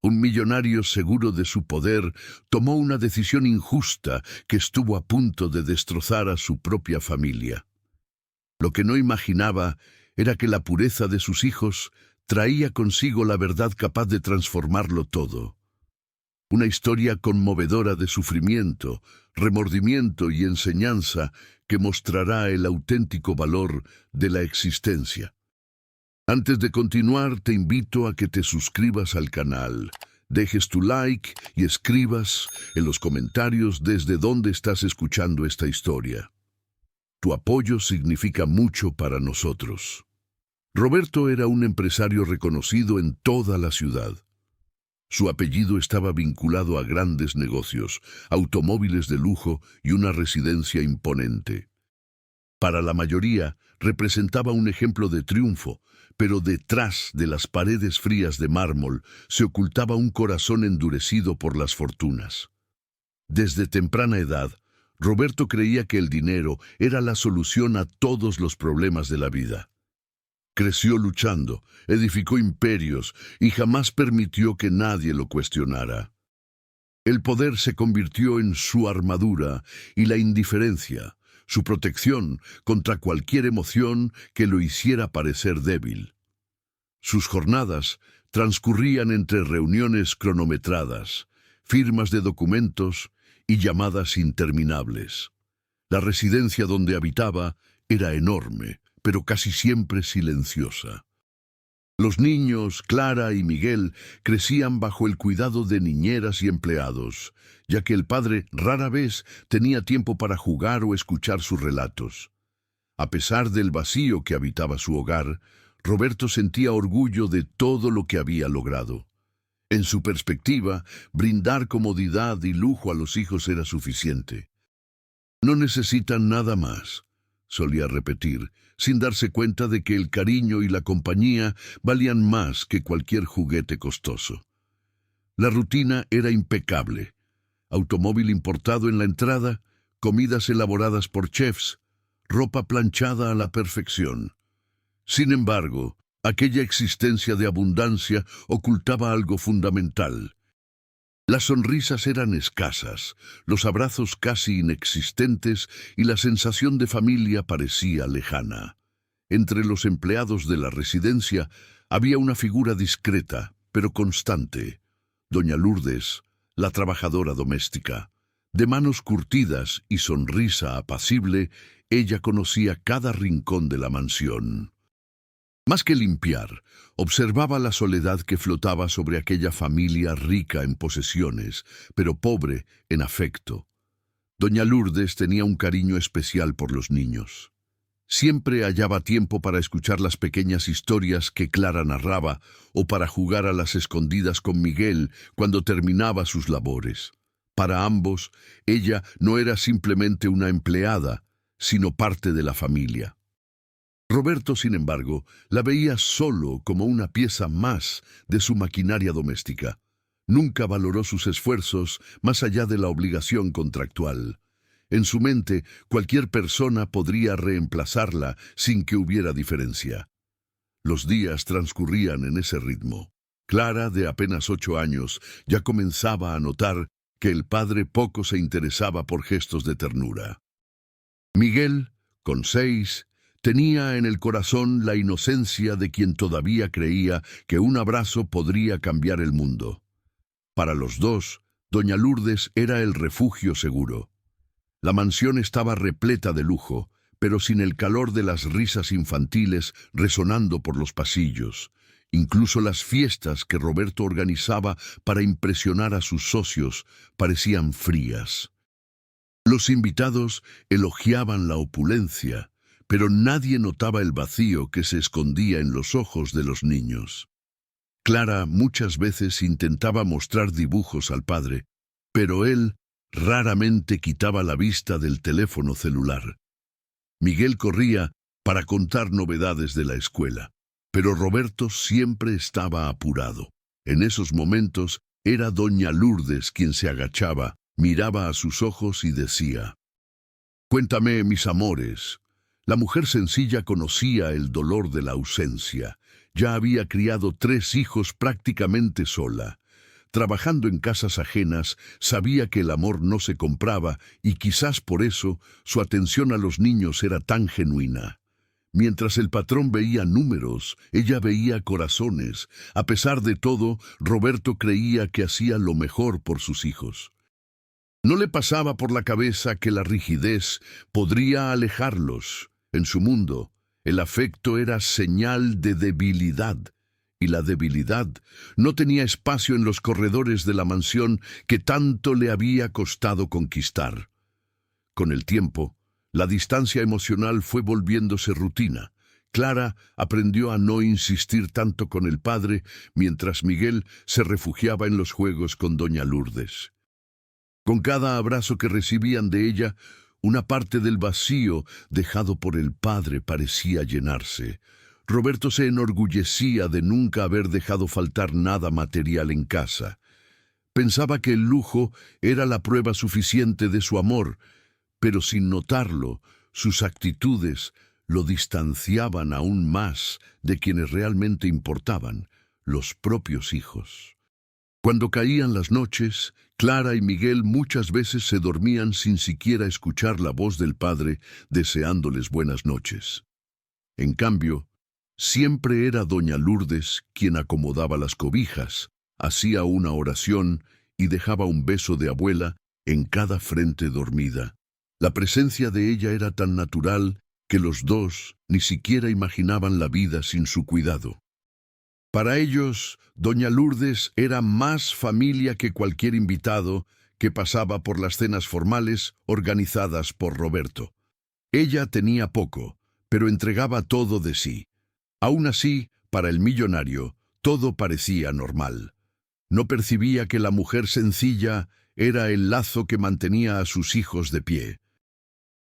Un millonario seguro de su poder tomó una decisión injusta que estuvo a punto de destrozar a su propia familia. Lo que no imaginaba era que la pureza de sus hijos traía consigo la verdad capaz de transformarlo todo. Una historia conmovedora de sufrimiento, remordimiento y enseñanza que mostrará el auténtico valor de la existencia. Antes de continuar, te invito a que te suscribas al canal, dejes tu like y escribas en los comentarios desde dónde estás escuchando esta historia. Tu apoyo significa mucho para nosotros. Roberto era un empresario reconocido en toda la ciudad. Su apellido estaba vinculado a grandes negocios, automóviles de lujo y una residencia imponente. Para la mayoría, representaba un ejemplo de triunfo, pero detrás de las paredes frías de mármol se ocultaba un corazón endurecido por las fortunas. Desde temprana edad, Roberto creía que el dinero era la solución a todos los problemas de la vida. Creció luchando, edificó imperios y jamás permitió que nadie lo cuestionara. El poder se convirtió en su armadura y la indiferencia, su protección contra cualquier emoción que lo hiciera parecer débil. Sus jornadas transcurrían entre reuniones cronometradas, firmas de documentos y llamadas interminables. La residencia donde habitaba era enorme, pero casi siempre silenciosa. Los niños, Clara y Miguel, crecían bajo el cuidado de niñeras y empleados, ya que el padre rara vez tenía tiempo para jugar o escuchar sus relatos. A pesar del vacío que habitaba su hogar, Roberto sentía orgullo de todo lo que había logrado. En su perspectiva, brindar comodidad y lujo a los hijos era suficiente. No necesitan nada más, solía repetir, sin darse cuenta de que el cariño y la compañía valían más que cualquier juguete costoso. La rutina era impecable. Automóvil importado en la entrada, comidas elaboradas por chefs, ropa planchada a la perfección. Sin embargo, aquella existencia de abundancia ocultaba algo fundamental. Las sonrisas eran escasas, los abrazos casi inexistentes y la sensación de familia parecía lejana. Entre los empleados de la residencia había una figura discreta, pero constante. Doña Lourdes, la trabajadora doméstica. De manos curtidas y sonrisa apacible, ella conocía cada rincón de la mansión. Más que limpiar, observaba la soledad que flotaba sobre aquella familia rica en posesiones, pero pobre en afecto. Doña Lourdes tenía un cariño especial por los niños. Siempre hallaba tiempo para escuchar las pequeñas historias que Clara narraba o para jugar a las escondidas con Miguel cuando terminaba sus labores. Para ambos, ella no era simplemente una empleada, sino parte de la familia. Roberto, sin embargo, la veía solo como una pieza más de su maquinaria doméstica. Nunca valoró sus esfuerzos más allá de la obligación contractual. En su mente, cualquier persona podría reemplazarla sin que hubiera diferencia. Los días transcurrían en ese ritmo. Clara, de apenas 8 años, ya comenzaba a notar que el padre poco se interesaba por gestos de ternura. Miguel, con 6, tenía en el corazón la inocencia de quien todavía creía que un abrazo podría cambiar el mundo. Para los dos, doña Lourdes era el refugio seguro. La mansión estaba repleta de lujo, pero sin el calor de las risas infantiles resonando por los pasillos. Incluso las fiestas que Roberto organizaba para impresionar a sus socios parecían frías. Los invitados elogiaban la opulencia, pero nadie notaba el vacío que se escondía en los ojos de los niños. Clara muchas veces intentaba mostrar dibujos al padre, pero él raramente quitaba la vista del teléfono celular. Miguel corría para contar novedades de la escuela, pero Roberto siempre estaba apurado. En esos momentos era doña Lourdes quien se agachaba, miraba a sus ojos y decía: «Cuéntame, mis amores». La mujer sencilla conocía el dolor de la ausencia. Ya había criado 3 hijos prácticamente sola. Trabajando en casas ajenas, sabía que el amor no se compraba y quizás por eso su atención a los niños era tan genuina. Mientras el patrón veía números, ella veía corazones. A pesar de todo, Roberto creía que hacía lo mejor por sus hijos. No le pasaba por la cabeza que la rigidez podría alejarlos. En su mundo, el afecto era señal de debilidad, y la debilidad no tenía espacio en los corredores de la mansión que tanto le había costado conquistar. Con el tiempo, la distancia emocional fue volviéndose rutina. Clara aprendió a no insistir tanto con el padre, mientras Miguel se refugiaba en los juegos con doña Lourdes. Con cada abrazo que recibían de ella, una parte del vacío dejado por el padre parecía llenarse. Roberto se enorgullecía de nunca haber dejado faltar nada material en casa. Pensaba que el lujo era la prueba suficiente de su amor, pero sin notarlo, sus actitudes lo distanciaban aún más de quienes realmente importaban, los propios hijos. Cuando caían las noches, Clara y Miguel muchas veces se dormían sin siquiera escuchar la voz del padre deseándoles buenas noches. En cambio, siempre era doña Lourdes quien acomodaba las cobijas, hacía una oración y dejaba un beso de abuela en cada frente dormida. La presencia de ella era tan natural que los dos ni siquiera imaginaban la vida sin su cuidado. Para ellos, doña Lourdes era más familia que cualquier invitado que pasaba por las cenas formales organizadas por Roberto. Ella tenía poco, pero entregaba todo de sí. Aún así, para el millonario, todo parecía normal. No percibía que la mujer sencilla era el lazo que mantenía a sus hijos de pie.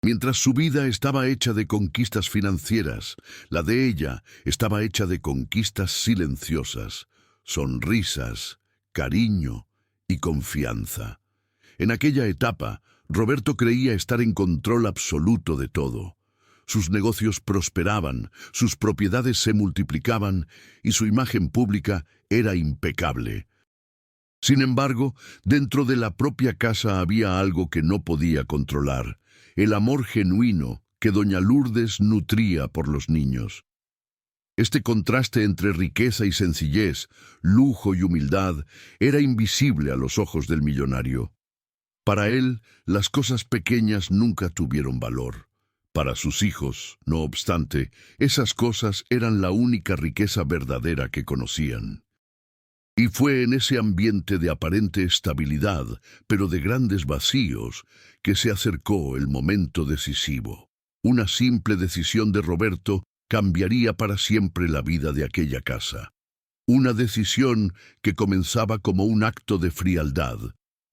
Mientras su vida estaba hecha de conquistas financieras, la de ella estaba hecha de conquistas silenciosas, sonrisas, cariño y confianza. En aquella etapa, Roberto creía estar en control absoluto de todo. Sus negocios prosperaban, sus propiedades se multiplicaban y su imagen pública era impecable. Sin embargo, dentro de la propia casa había algo que no podía controlar: el amor genuino que doña Lourdes nutría por los niños. Este contraste entre riqueza y sencillez, lujo y humildad, era invisible a los ojos del millonario. Para él, las cosas pequeñas nunca tuvieron valor. Para sus hijos, no obstante, esas cosas eran la única riqueza verdadera que conocían. Y fue en ese ambiente de aparente estabilidad, pero de grandes vacíos, que se acercó el momento decisivo. Una simple decisión de Roberto cambiaría para siempre la vida de aquella casa. Una decisión que comenzaba como un acto de frialdad,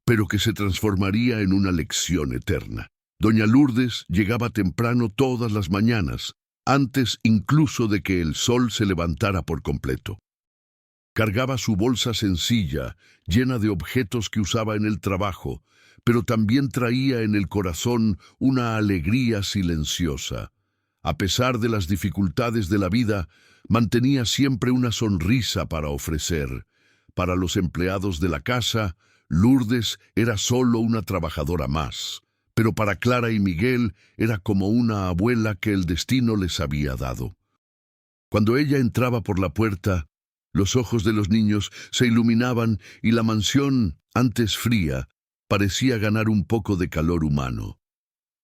pero que se transformaría en una lección eterna. Doña Lourdes llegaba temprano todas las mañanas, antes incluso de que el sol se levantara por completo. Cargaba su bolsa sencilla, llena de objetos que usaba en el trabajo, pero también traía en el corazón una alegría silenciosa. A pesar de las dificultades de la vida, mantenía siempre una sonrisa para ofrecer. Para los empleados de la casa, Lourdes era solo una trabajadora más, pero para Clara y Miguel era como una abuela que el destino les había dado. Cuando ella entraba por la puerta, los ojos de los niños se iluminaban y la mansión, antes fría, parecía ganar un poco de calor humano.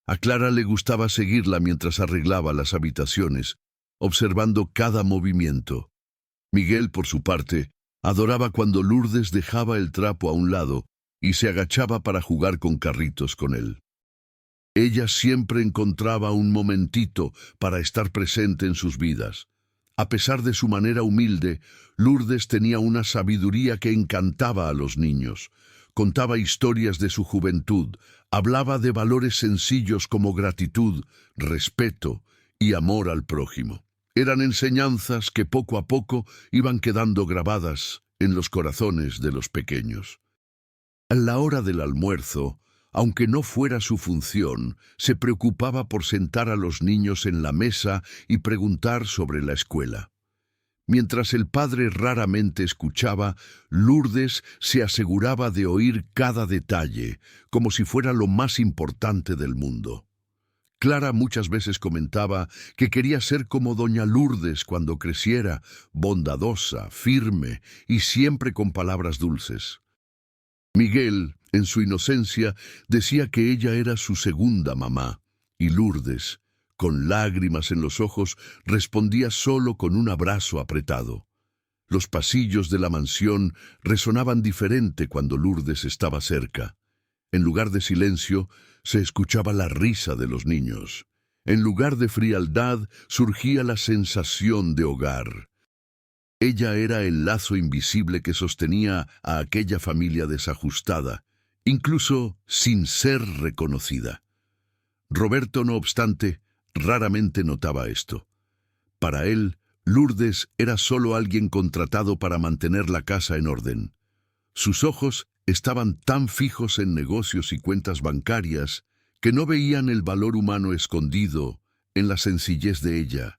A Clara le gustaba seguirla mientras arreglaba las habitaciones, observando cada movimiento. Miguel, por su parte, adoraba cuando Lourdes dejaba el trapo a un lado y se agachaba para jugar con carritos con él. Ella siempre encontraba un momentito para estar presente en sus vidas. A pesar de su manera humilde, Lourdes tenía una sabiduría que encantaba a los niños. Contaba historias de su juventud, hablaba de valores sencillos como gratitud, respeto y amor al prójimo. Eran enseñanzas que poco a poco iban quedando grabadas en los corazones de los pequeños. A la hora del almuerzo, aunque no fuera su función, se preocupaba por sentar a los niños en la mesa y preguntar sobre la escuela. Mientras el padre raramente escuchaba, Lourdes se aseguraba de oír cada detalle, como si fuera lo más importante del mundo. Clara muchas veces comentaba que quería ser como doña Lourdes cuando creciera, bondadosa, firme y siempre con palabras dulces. Miguel, en su inocencia, decía que ella era su segunda mamá, y Lourdes, con lágrimas en los ojos, respondía solo con un abrazo apretado. Los pasillos de la mansión resonaban diferente cuando Lourdes estaba cerca. En lugar de silencio, se escuchaba la risa de los niños. En lugar de frialdad, surgía la sensación de hogar. Ella era el lazo invisible que sostenía a aquella familia desajustada, incluso sin ser reconocida. Roberto, no obstante, raramente notaba esto. Para él, Lourdes era solo alguien contratado para mantener la casa en orden. Sus ojos estaban tan fijos en negocios y cuentas bancarias que no veían el valor humano escondido en la sencillez de ella.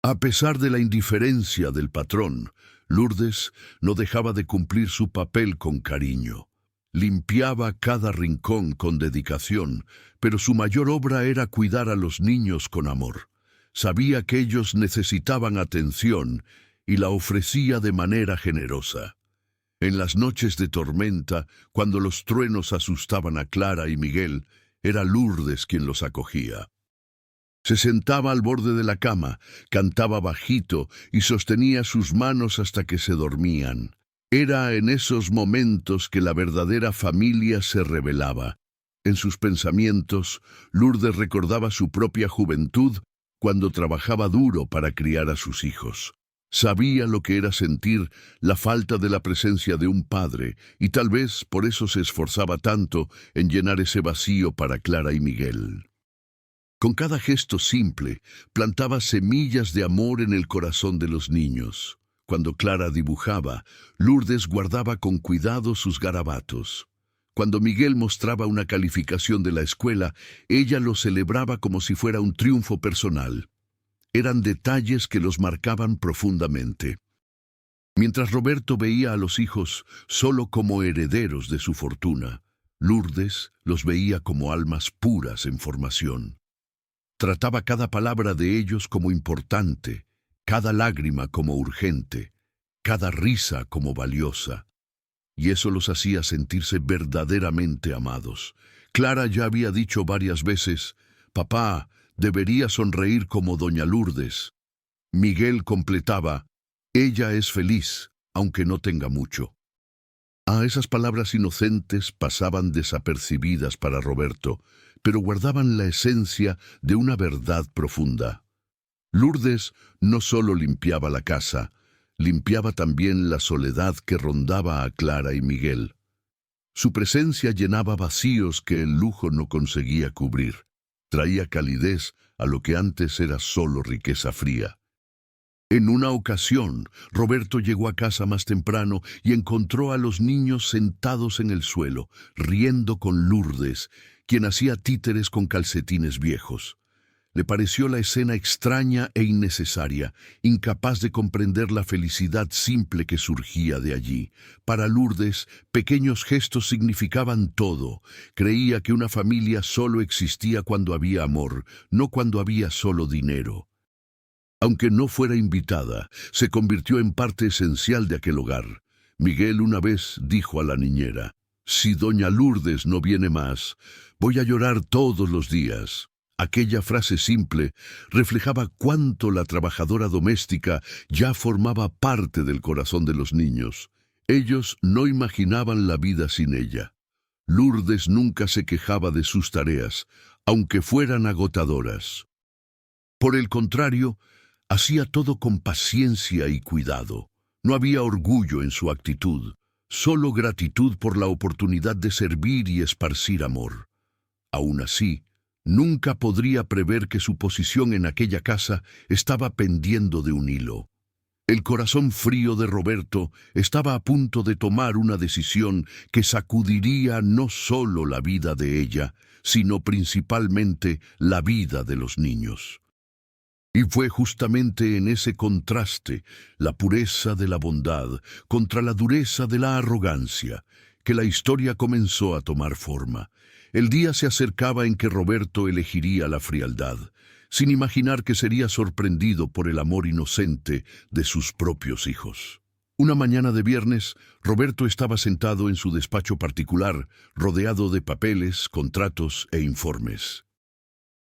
A pesar de la indiferencia del patrón, Lourdes no dejaba de cumplir su papel con cariño. Limpiaba cada rincón con dedicación, pero su mayor obra era cuidar a los niños con amor. Sabía que ellos necesitaban atención y la ofrecía de manera generosa. En las noches de tormenta, cuando los truenos asustaban a Clara y Miguel, era Lourdes quien los acogía. Se sentaba al borde de la cama, cantaba bajito y sostenía sus manos hasta que se dormían. Era en esos momentos que la verdadera familia se revelaba. En sus pensamientos, Lourdes recordaba su propia juventud cuando trabajaba duro para criar a sus hijos. Sabía lo que era sentir la falta de la presencia de un padre y tal vez por eso se esforzaba tanto en llenar ese vacío para Clara y Miguel. Con cada gesto simple, plantaba semillas de amor en el corazón de los niños. Cuando Clara dibujaba, Lourdes guardaba con cuidado sus garabatos. Cuando Miguel mostraba una calificación de la escuela, ella lo celebraba como si fuera un triunfo personal. Eran detalles que los marcaban profundamente. Mientras Roberto veía a los hijos solo como herederos de su fortuna, Lourdes los veía como almas puras en formación. Trataba cada palabra de ellos como importante, cada lágrima como urgente, cada risa como valiosa. Y eso los hacía sentirse verdaderamente amados. Clara ya había dicho varias veces, «Papá, debería sonreír como doña Lourdes». Miguel completaba, «Ella es feliz, aunque no tenga mucho». Esas palabras inocentes pasaban desapercibidas para Roberto, pero guardaban la esencia de una verdad profunda. Lourdes no solo limpiaba la casa, limpiaba también la soledad que rondaba a Clara y Miguel. Su presencia llenaba vacíos que el lujo no conseguía cubrir. Traía calidez a lo que antes era solo riqueza fría. En una ocasión, Roberto llegó a casa más temprano y encontró a los niños sentados en el suelo, riendo con Lourdes, quien hacía títeres con calcetines viejos. Le pareció la escena extraña e innecesaria, incapaz de comprender la felicidad simple que surgía de allí. Para Lourdes, pequeños gestos significaban todo. Creía que una familia solo existía cuando había amor, no cuando había solo dinero. Aunque no fuera invitada, se convirtió en parte esencial de aquel hogar. Miguel una vez dijo a la niñera, «Si doña Lourdes no viene más, voy a llorar todos los días». Aquella frase simple reflejaba cuánto la trabajadora doméstica ya formaba parte del corazón de los niños. Ellos no imaginaban la vida sin ella. Lourdes nunca se quejaba de sus tareas, aunque fueran agotadoras. Por el contrario, hacía todo con paciencia y cuidado. No había orgullo en su actitud, solo gratitud por la oportunidad de servir y esparcir amor. Aún así, nunca podría prever que su posición en aquella casa estaba pendiendo de un hilo. El corazón frío de Roberto estaba a punto de tomar una decisión que sacudiría no solo la vida de ella, sino principalmente la vida de los niños. Y fue justamente en ese contraste, la pureza de la bondad contra la dureza de la arrogancia, que la historia comenzó a tomar forma. El día se acercaba en que Roberto elegiría la frialdad, sin imaginar que sería sorprendido por el amor inocente de sus propios hijos. Una mañana de viernes, Roberto estaba sentado en su despacho particular, rodeado de papeles, contratos e informes.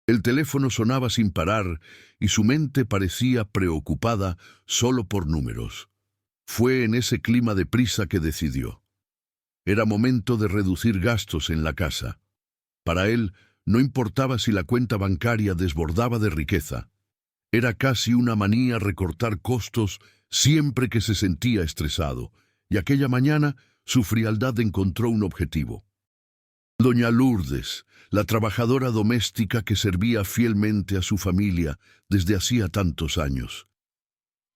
El teléfono sonaba sin parar y su mente parecía preocupada solo por números. Fue en ese clima de prisa que decidió. Era momento de reducir gastos en la casa. Para él, no importaba si la cuenta bancaria desbordaba de riqueza. Era casi una manía recortar costos siempre que se sentía estresado, y aquella mañana su frialdad encontró un objetivo. Doña Lourdes, la trabajadora doméstica que servía fielmente a su familia desde hacía tantos años.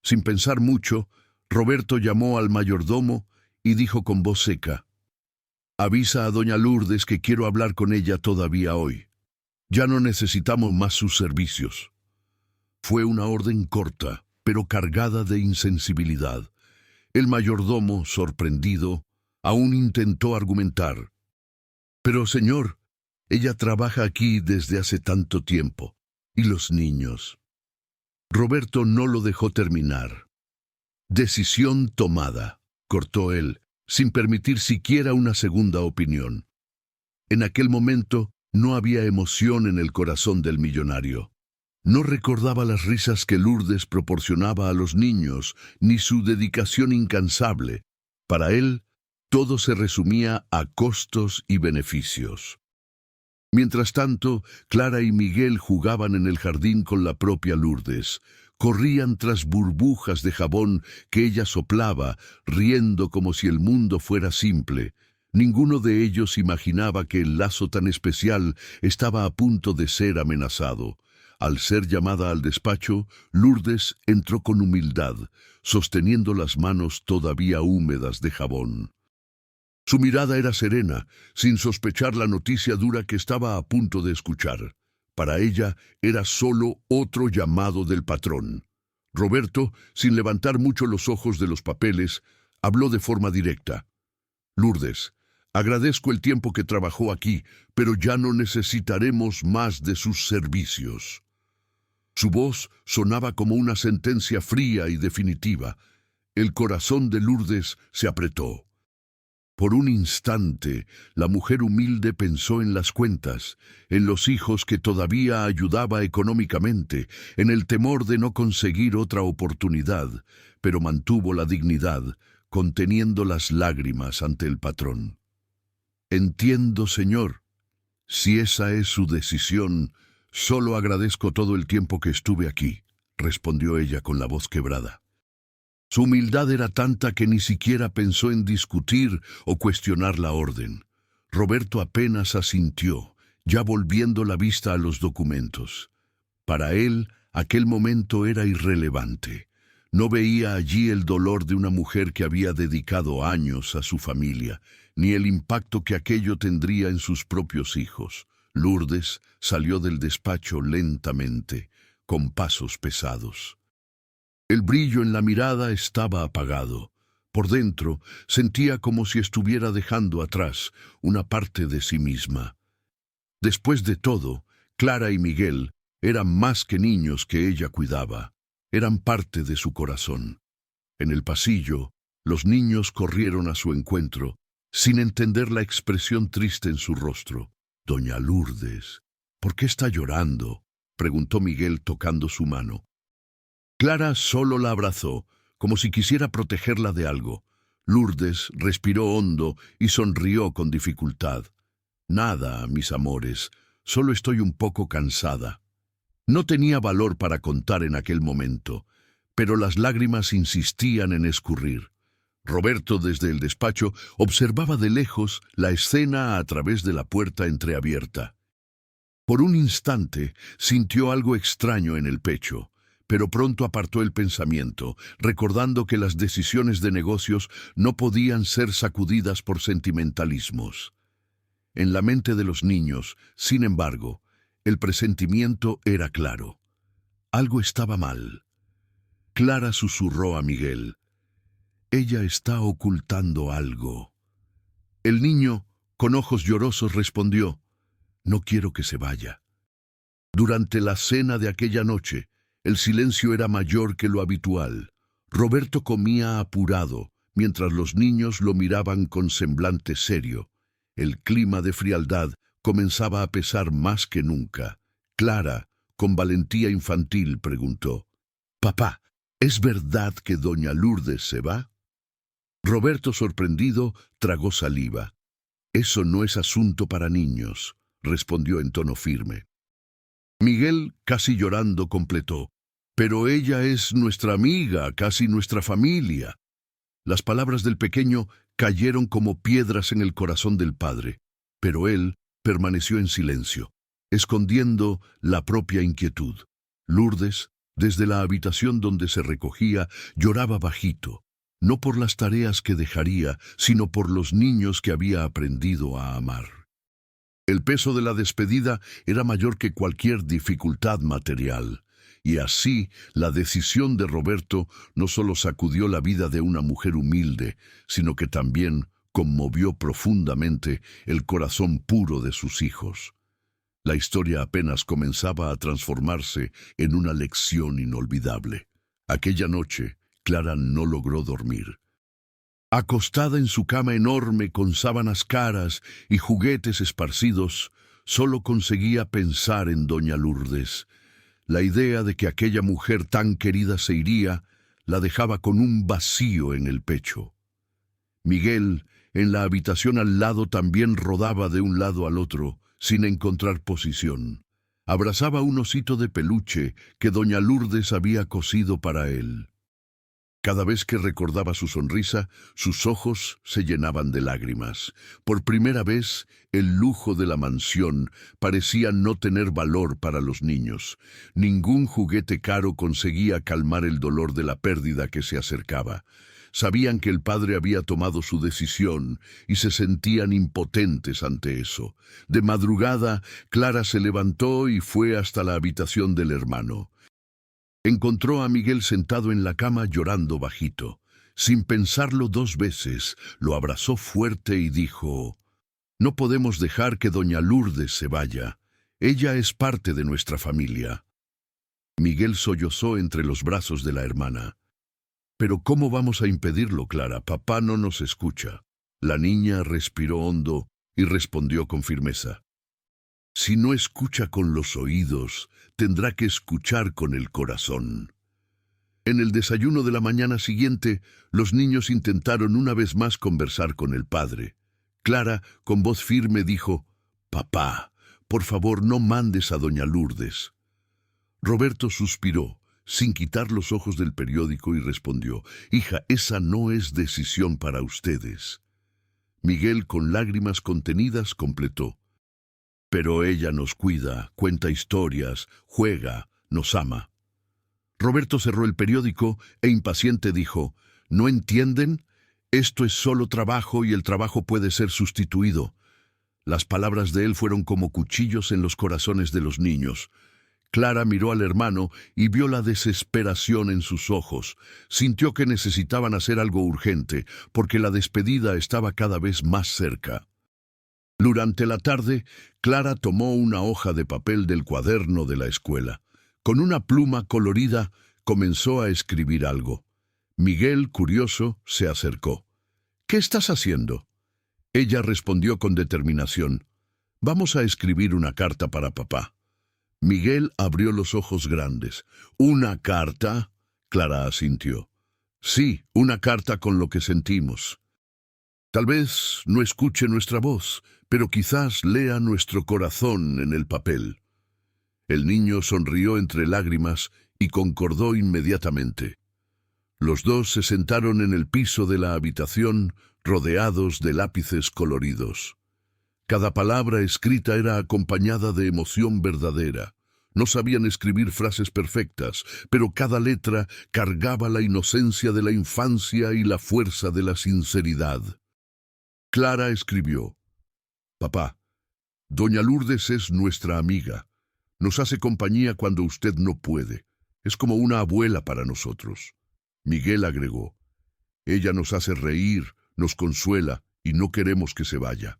Sin pensar mucho, Roberto llamó al mayordomo y dijo con voz seca: «Avisa a doña Lourdes que quiero hablar con ella todavía hoy. Ya no necesitamos más sus servicios». Fue una orden corta, pero cargada de insensibilidad. El mayordomo, sorprendido, aún intentó argumentar. «Pero, señor, ella trabaja aquí desde hace tanto tiempo. ¿Y los niños?». Roberto no lo dejó terminar. «Decisión tomada», cortó él, sin permitir siquiera una segunda opinión. En aquel momento no había emoción en el corazón del millonario. No recordaba las risas que Lourdes proporcionaba a los niños, ni su dedicación incansable. Para él, todo se resumía a costos y beneficios. Mientras tanto, Clara y Miguel jugaban en el jardín con la propia Lourdes. Corrían tras burbujas de jabón que ella soplaba, riendo como si el mundo fuera simple. Ninguno de ellos imaginaba que el lazo tan especial estaba a punto de ser amenazado. Al ser llamada al despacho, Lourdes entró con humildad, sosteniendo las manos todavía húmedas de jabón. Su mirada era serena, sin sospechar la noticia dura que estaba a punto de escuchar. Para ella era solo otro llamado del patrón. Roberto, sin levantar mucho los ojos de los papeles, habló de forma directa. «Lourdes, agradezco el tiempo que trabajó aquí, pero ya no necesitaremos más de sus servicios». Su voz sonaba como una sentencia fría y definitiva. El corazón de Lourdes se apretó. Por un instante, la mujer humilde pensó en las cuentas, en los hijos que todavía ayudaba económicamente, en el temor de no conseguir otra oportunidad, pero mantuvo la dignidad, conteniendo las lágrimas ante el patrón. «Entiendo, señor. Si esa es su decisión, solo agradezco todo el tiempo que estuve aquí», respondió ella con la voz quebrada. Su humildad era tanta que ni siquiera pensó en discutir o cuestionar la orden. Roberto apenas asintió, ya volviendo la vista a los documentos. Para él, aquel momento era irrelevante. No veía allí el dolor de una mujer que había dedicado años a su familia, ni el impacto que aquello tendría en sus propios hijos. Lourdes salió del despacho lentamente, con pasos pesados. El brillo en la mirada estaba apagado. Por dentro, sentía como si estuviera dejando atrás una parte de sí misma. Después de todo, Clara y Miguel eran más que niños que ella cuidaba. Eran parte de su corazón. En el pasillo, los niños corrieron a su encuentro, sin entender la expresión triste en su rostro. «Doña Lourdes, ¿por qué está llorando?», preguntó Miguel tocando su mano. Clara solo la abrazó, como si quisiera protegerla de algo. Lourdes respiró hondo y sonrió con dificultad. «Nada, mis amores, solo estoy un poco cansada». No tenía valor para contar en aquel momento, pero las lágrimas insistían en escurrir. Roberto, desde el despacho, observaba de lejos la escena a través de la puerta entreabierta. Por un instante sintió algo extraño en el pecho, pero pronto apartó el pensamiento, recordando que las decisiones de negocios no podían ser sacudidas por sentimentalismos. En la mente de los niños, sin embargo, el presentimiento era claro. Algo estaba mal. Clara susurró a Miguel. Ella está ocultando algo. El niño, con ojos llorosos, respondió, no quiero que se vaya. Durante la cena de aquella noche, el silencio era mayor que lo habitual. Roberto comía apurado, mientras los niños lo miraban con semblante serio. El clima de frialdad comenzaba a pesar más que nunca. Clara, con valentía infantil, preguntó, «Papá, ¿es verdad que doña Lourdes se va?» Roberto, sorprendido, tragó saliva. «Eso no es asunto para niños», respondió en tono firme. Miguel, casi llorando, completó, «Pero ella es nuestra amiga, casi nuestra familia». Las palabras del pequeño cayeron como piedras en el corazón del padre, pero él permaneció en silencio, escondiendo la propia inquietud. Lourdes, desde la habitación donde se recogía, lloraba bajito, no por las tareas que dejaría, sino por los niños que había aprendido a amar. El peso de la despedida era mayor que cualquier dificultad material, y así la decisión de Roberto no solo sacudió la vida de una mujer humilde, sino que también conmovió profundamente el corazón puro de sus hijos. La historia apenas comenzaba a transformarse en una lección inolvidable. Aquella noche, Clara no logró dormir. Acostada en su cama enorme con sábanas caras y juguetes esparcidos, solo conseguía pensar en doña Lourdes. La idea de que aquella mujer tan querida se iría la dejaba con un vacío en el pecho. Miguel, en la habitación al lado, también rodaba de un lado al otro, sin encontrar posición. Abrazaba un osito de peluche que doña Lourdes había cosido para él. Cada vez que recordaba su sonrisa, sus ojos se llenaban de lágrimas. Por primera vez, el lujo de la mansión parecía no tener valor para los niños. Ningún juguete caro conseguía calmar el dolor de la pérdida que se acercaba. Sabían que el padre había tomado su decisión y se sentían impotentes ante eso. De madrugada, Clara se levantó y fue hasta la habitación del hermano. Encontró a Miguel sentado en la cama llorando bajito. Sin pensarlo dos veces, lo abrazó fuerte y dijo, «No podemos dejar que doña Lourdes se vaya. Ella es parte de nuestra familia». Miguel sollozó entre los brazos de la hermana. «¿Pero cómo vamos a impedirlo, Clara? Papá no nos escucha». La niña respiró hondo y respondió con firmeza, «Si no escucha con los oídos, tendrá que escuchar con el corazón». En el desayuno de la mañana siguiente, los niños intentaron una vez más conversar con el padre. Clara, con voz firme, dijo, «Papá, por favor, no mandes a doña Lourdes». Roberto suspiró, sin quitar los ojos del periódico, y respondió, «Hija, esa no es decisión para ustedes». Miguel, con lágrimas contenidas, completó, «Pero ella nos cuida, cuenta historias, juega, nos ama». Roberto cerró el periódico e impaciente dijo, «¿No entienden? Esto es solo trabajo y el trabajo puede ser sustituido». Las palabras de él fueron como cuchillos en los corazones de los niños. Clara miró al hermano y vio la desesperación en sus ojos. Sintió que necesitaban hacer algo urgente, porque la despedida estaba cada vez más cerca. Durante la tarde, Clara tomó una hoja de papel del cuaderno de la escuela. Con una pluma colorida, comenzó a escribir algo. Miguel, curioso, se acercó. «¿Qué estás haciendo?» Ella respondió con determinación, «Vamos a escribir una carta para papá». Miguel abrió los ojos grandes. «¿Una carta?» Clara asintió. «Sí, una carta con lo que sentimos. Tal vez no escuche nuestra voz, pero quizás lea nuestro corazón en el papel». El niño sonrió entre lágrimas y concordó inmediatamente. Los dos se sentaron en el piso de la habitación, rodeados de lápices coloridos. Cada palabra escrita era acompañada de emoción verdadera. No sabían escribir frases perfectas, pero cada letra cargaba la inocencia de la infancia y la fuerza de la sinceridad. Clara escribió, «Papá, doña Lourdes es nuestra amiga. Nos hace compañía cuando usted no puede. Es como una abuela para nosotros. Miguel agregó, ella nos hace reír, nos consuela y no queremos que se vaya.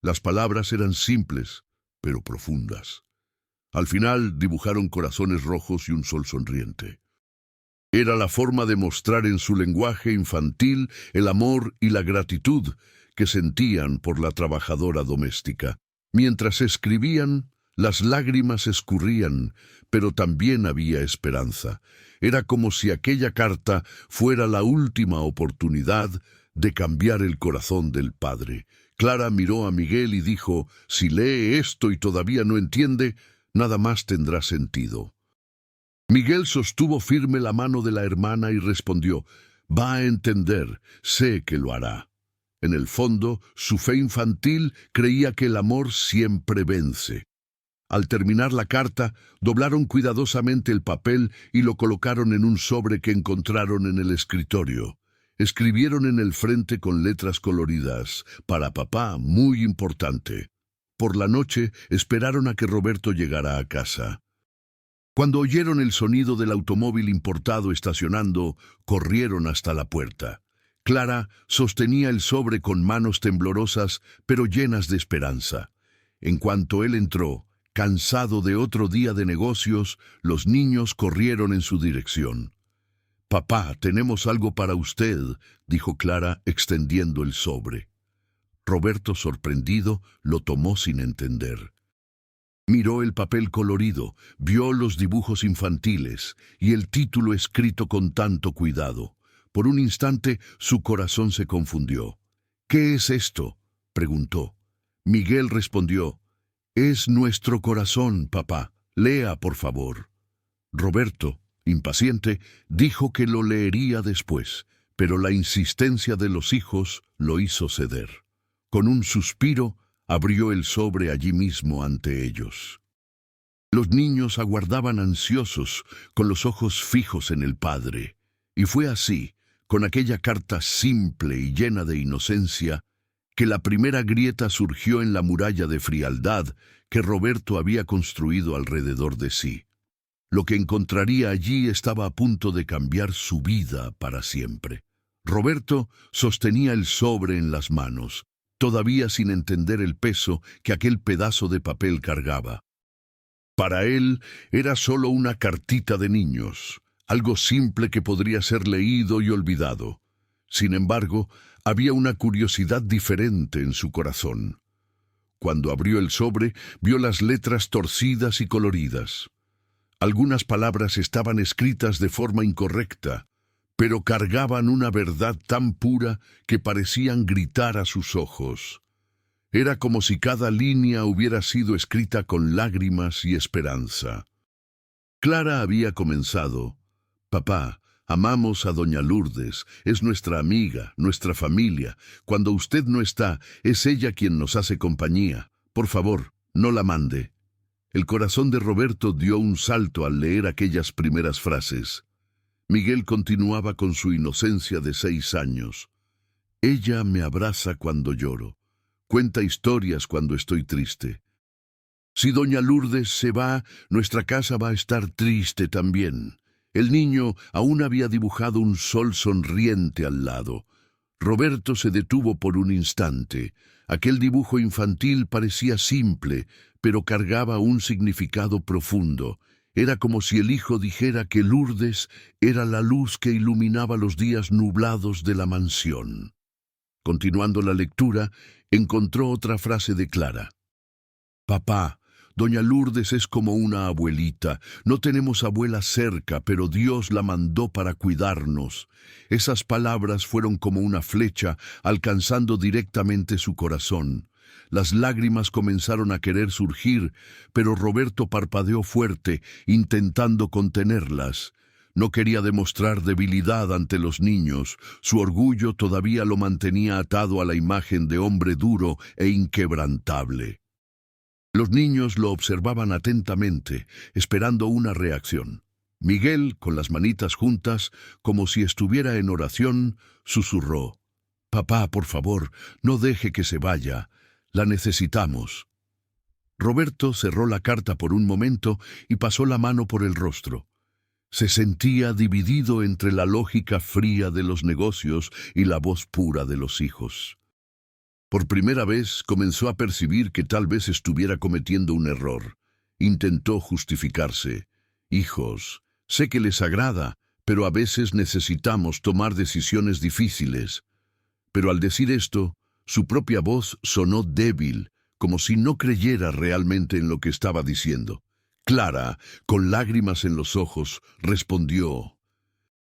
Las palabras eran simples, pero profundas. Al final dibujaron corazones rojos y un sol sonriente. Era la forma de mostrar en su lenguaje infantil el amor y la gratitud que sentían por la trabajadora doméstica. Mientras escribían, las lágrimas escurrían, pero también había esperanza. Era como si aquella carta fuera la última oportunidad de cambiar el corazón del padre. Clara miró a Miguel y dijo, si lee esto y todavía no entiende, nada más tendrá sentido. Miguel sostuvo firme la mano de la hermana y respondió, va a entender, sé que lo hará. En el fondo, su fe infantil creía que el amor siempre vence. Al terminar la carta, doblaron cuidadosamente el papel y lo colocaron en un sobre que encontraron en el escritorio. Escribieron en el frente con letras coloridas, para papá, muy importante. Por la noche esperaron a que Roberto llegara a casa. Cuando oyeron el sonido del automóvil importado estacionando, corrieron hasta la puerta. Clara sostenía el sobre con manos temblorosas, pero llenas de esperanza. En cuanto él entró, cansado de otro día de negocios, los niños corrieron en su dirección. «Papá, tenemos algo para usted», dijo Clara, extendiendo el sobre. Roberto, sorprendido, lo tomó sin entender. Miró el papel colorido, vio los dibujos infantiles y el título escrito con tanto cuidado. Por un instante su corazón se confundió. «¿Qué es esto?», preguntó. Miguel respondió, «Es nuestro corazón, papá. Lea, por favor». Roberto, impaciente, dijo que lo leería después, pero la insistencia de los hijos lo hizo ceder. Con un suspiro, abrió el sobre allí mismo ante ellos. Los niños aguardaban ansiosos, con los ojos fijos en el padre. Y fue así, con aquella carta simple y llena de inocencia, que la primera grieta surgió en la muralla de frialdad que Roberto había construido alrededor de sí. Lo que encontraría allí estaba a punto de cambiar su vida para siempre. Roberto sostenía el sobre en las manos, todavía sin entender el peso que aquel pedazo de papel cargaba. Para él era solo una cartita de niños, algo simple que podría ser leído y olvidado. Sin embargo, había una curiosidad diferente en su corazón. Cuando abrió el sobre, vio las letras torcidas y coloridas. Algunas palabras estaban escritas de forma incorrecta, pero cargaban una verdad tan pura que parecían gritar a sus ojos. Era como si cada línea hubiera sido escrita con lágrimas y esperanza. Clara había comenzado, «Papá, amamos a doña Lourdes, es nuestra amiga, nuestra familia. Cuando usted no está, es ella quien nos hace compañía. Por favor, no la mande». El corazón de Roberto dio un salto al leer aquellas primeras frases. Miguel continuaba con su inocencia de 6 años. «Ella me abraza cuando lloro. Cuenta historias cuando estoy triste. Si doña Lourdes se va, nuestra casa va a estar triste también». El niño aún había dibujado un sol sonriente al lado. Roberto se detuvo por un instante. Aquel dibujo infantil parecía simple, pero cargaba un significado profundo. Era como si el hijo dijera que Lourdes era la luz que iluminaba los días nublados de la mansión. Continuando la lectura, encontró otra frase de Clara. «Papá, doña Lourdes es como una abuelita. No tenemos abuela cerca, pero Dios la mandó para cuidarnos». Esas palabras fueron como una flecha, alcanzando directamente su corazón. Las lágrimas comenzaron a querer surgir, pero Roberto parpadeó fuerte, intentando contenerlas. No quería demostrar debilidad ante los niños. Su orgullo todavía lo mantenía atado a la imagen de hombre duro e inquebrantable. Los niños lo observaban atentamente, esperando una reacción. Miguel, con las manitas juntas, como si estuviera en oración, susurró: «Papá, por favor, no deje que se vaya. La necesitamos». Roberto cerró la carta por un momento y pasó la mano por el rostro. Se sentía dividido entre la lógica fría de los negocios y la voz pura de los hijos. Por primera vez comenzó a percibir que tal vez estuviera cometiendo un error. Intentó justificarse. Hijos, sé que les agrada, pero a veces necesitamos tomar decisiones difíciles. Pero al decir esto, su propia voz sonó débil, como si no creyera realmente en lo que estaba diciendo. Clara, con lágrimas en los ojos, respondió: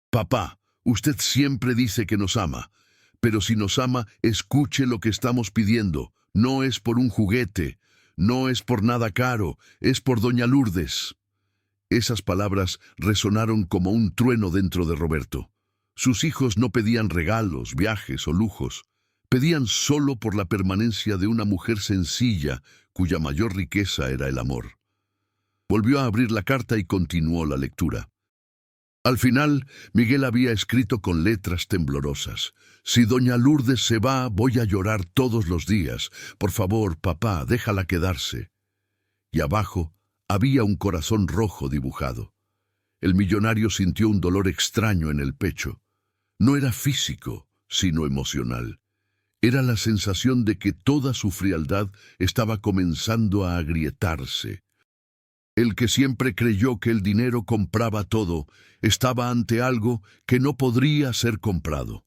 «Papá, usted siempre dice que nos ama, pero si nos ama, escuche lo que estamos pidiendo. No es por un juguete, no es por nada caro, es por doña Lourdes». Esas palabras resonaron como un trueno dentro de Roberto. Sus hijos no pedían regalos, viajes o lujos. Pedían solo por la permanencia de una mujer sencilla, cuya mayor riqueza era el amor. Volvió a abrir la carta y continuó la lectura. Al final, Miguel había escrito con letras temblorosas: «Si doña Lourdes se va, voy a llorar todos los días. Por favor, papá, déjala quedarse». Y abajo había un corazón rojo dibujado. El millonario sintió un dolor extraño en el pecho. No era físico, sino emocional. Era la sensación de que toda su frialdad estaba comenzando a agrietarse. El que siempre creyó que el dinero compraba todo, estaba ante algo que no podría ser comprado.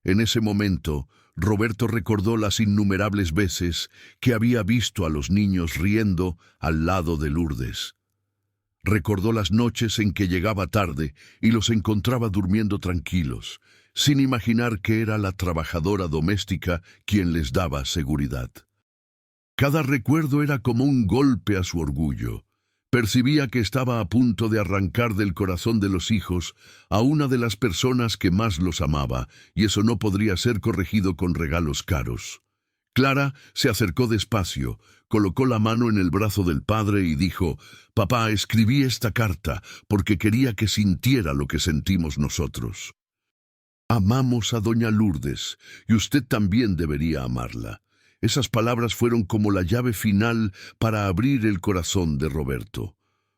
En ese momento, Roberto recordó las innumerables veces que había visto a los niños riendo al lado de Lourdes. Recordó las noches en que llegaba tarde y los encontraba durmiendo tranquilos, sin imaginar que era la trabajadora doméstica quien les daba seguridad. Cada recuerdo era como un golpe a su orgullo. Percibía que estaba a punto de arrancar del corazón de los hijos a una de las personas que más los amaba, y eso no podría ser corregido con regalos caros. Clara se acercó despacio, colocó la mano en el brazo del padre y dijo: «Papá, escribí esta carta porque quería que sintiera lo que sentimos nosotros. Amamos a doña Lourdes, y usted también debería amarla». Esas palabras fueron como la llave final para abrir el corazón de Roberto.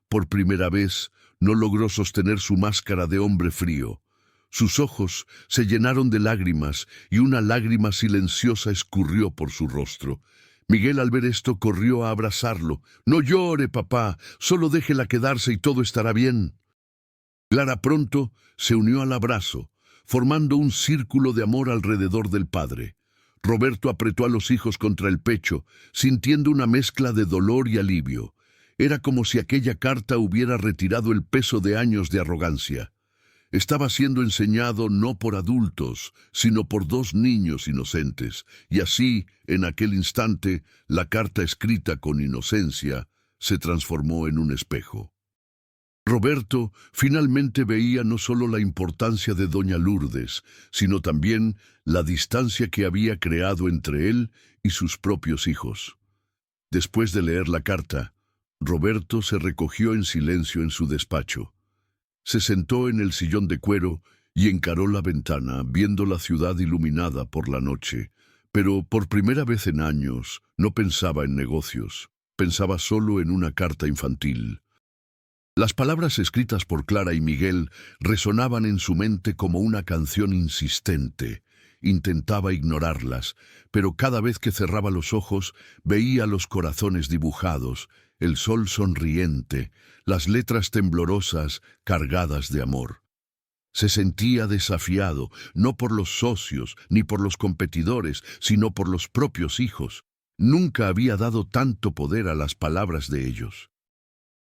Por primera vez, no logró sostener su máscara de hombre frío. Sus ojos se llenaron de lágrimas y una lágrima silenciosa escurrió por su rostro. Miguel, al ver esto, corrió a abrazarlo. «No llore, papá, solo déjela quedarse y todo estará bien». Clara pronto se unió al abrazo, formando un círculo de amor alrededor del padre. Roberto apretó a los hijos contra el pecho, sintiendo una mezcla de dolor y alivio. Era como si aquella carta hubiera retirado el peso de años de arrogancia. Estaba siendo enseñado no por adultos, sino por dos niños inocentes, y así, en aquel instante, la carta escrita con inocencia se transformó en un espejo. Roberto finalmente veía no solo la importancia de doña Lourdes, sino también la distancia que había creado entre él y sus propios hijos. Después de leer la carta, Roberto se recogió en silencio en su despacho. Se sentó en el sillón de cuero y encaró la ventana, viendo la ciudad iluminada por la noche. Pero por primera vez en años no pensaba en negocios, pensaba solo en una carta infantil. Las palabras escritas por Clara y Miguel resonaban en su mente como una canción insistente. Intentaba ignorarlas, pero cada vez que cerraba los ojos veía los corazones dibujados, el sol sonriente, las letras temblorosas cargadas de amor. Se sentía desafiado, no por los socios ni por los competidores, sino por los propios hijos. Nunca había dado tanto poder a las palabras de ellos.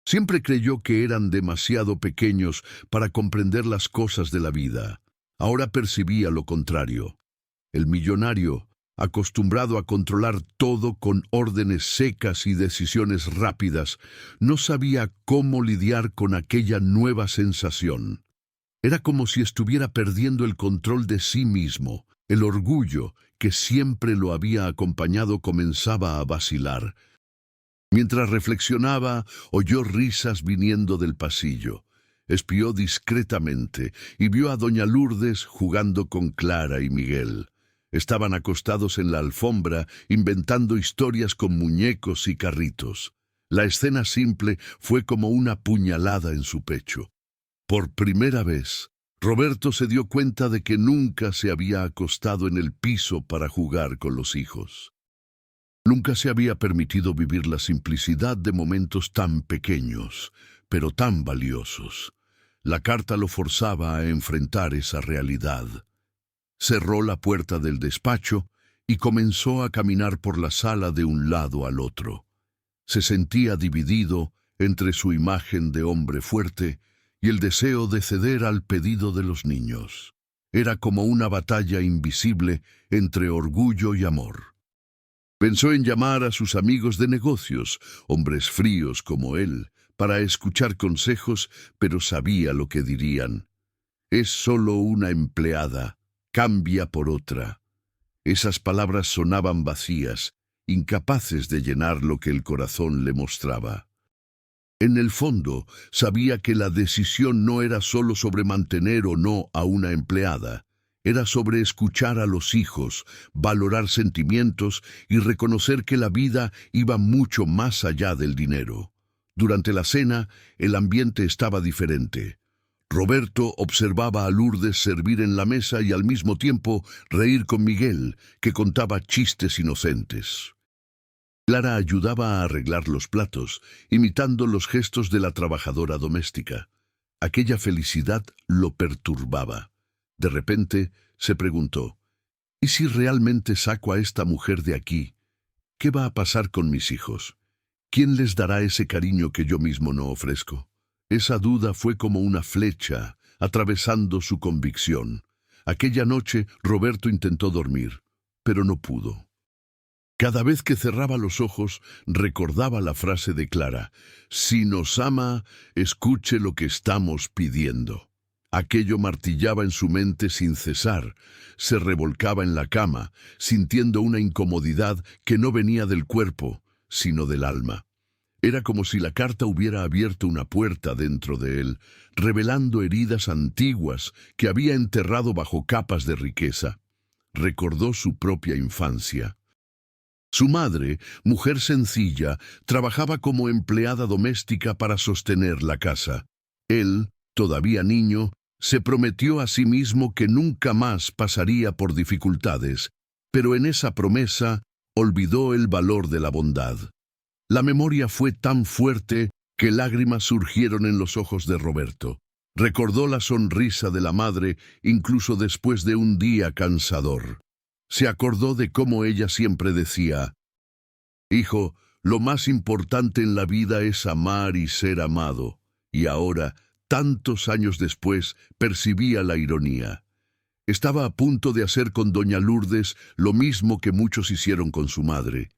Siempre creyó que eran demasiado pequeños para comprender las cosas de la vida. Ahora percibía lo contrario. El millonario, acostumbrado a controlar todo con órdenes secas y decisiones rápidas, no sabía cómo lidiar con aquella nueva sensación. Era como si estuviera perdiendo el control de sí mismo. El orgullo, que siempre lo había acompañado, comenzaba a vacilar. Mientras reflexionaba, oyó risas viniendo del pasillo. Espió discretamente y vio a doña Lourdes jugando con Clara y Miguel. Estaban acostados en la alfombra, inventando historias con muñecos y carritos. La escena simple fue como una puñalada en su pecho. Por primera vez, Roberto se dio cuenta de que nunca se había acostado en el piso para jugar con los hijos. Nunca se había permitido vivir la simplicidad de momentos tan pequeños, pero tan valiosos. La carta lo forzaba a enfrentar esa realidad. Cerró la puerta del despacho y comenzó a caminar por la sala de un lado al otro. Se sentía dividido entre su imagen de hombre fuerte y el deseo de ceder al pedido de los niños. Era como una batalla invisible entre orgullo y amor. Pensó en llamar a sus amigos de negocios, hombres fríos como él, para escuchar consejos, pero sabía lo que dirían. Es solo una empleada, cambia por otra. Esas palabras sonaban vacías, incapaces de llenar lo que el corazón le mostraba. En el fondo, sabía que la decisión no era solo sobre mantener o no a una empleada. Era sobre escuchar a los hijos, valorar sentimientos y reconocer que la vida iba mucho más allá del dinero. Durante la cena, el ambiente estaba diferente. Roberto observaba a Lourdes servir en la mesa y al mismo tiempo reír con Miguel, que contaba chistes inocentes. Clara ayudaba a arreglar los platos, imitando los gestos de la trabajadora doméstica. Aquella felicidad lo perturbaba. De repente se preguntó, ¿y si realmente saco a esta mujer de aquí? ¿Qué va a pasar con mis hijos? ¿Quién les dará ese cariño que yo mismo no ofrezco? Esa duda fue como una flecha, atravesando su convicción. Aquella noche Roberto intentó dormir, pero no pudo. Cada vez que cerraba los ojos, recordaba la frase de Clara, «Si nos ama, escuche lo que estamos pidiendo». Aquello martillaba en su mente sin cesar. Se revolcaba en la cama, sintiendo una incomodidad que no venía del cuerpo, sino del alma. Era como si la carta hubiera abierto una puerta dentro de él, revelando heridas antiguas que había enterrado bajo capas de riqueza. Recordó su propia infancia. Su madre, mujer sencilla, trabajaba como empleada doméstica para sostener la casa. Él, todavía niño, se prometió a sí mismo que nunca más pasaría por dificultades, pero en esa promesa olvidó el valor de la bondad. La memoria fue tan fuerte que lágrimas surgieron en los ojos de Roberto. Recordó la sonrisa de la madre incluso después de un día cansador. Se acordó de cómo ella siempre decía, «Hijo, lo más importante en la vida es amar y ser amado». Y ahora, tantos años después, percibía la ironía. Estaba a punto de hacer con doña Lourdes lo mismo que muchos hicieron con su madre.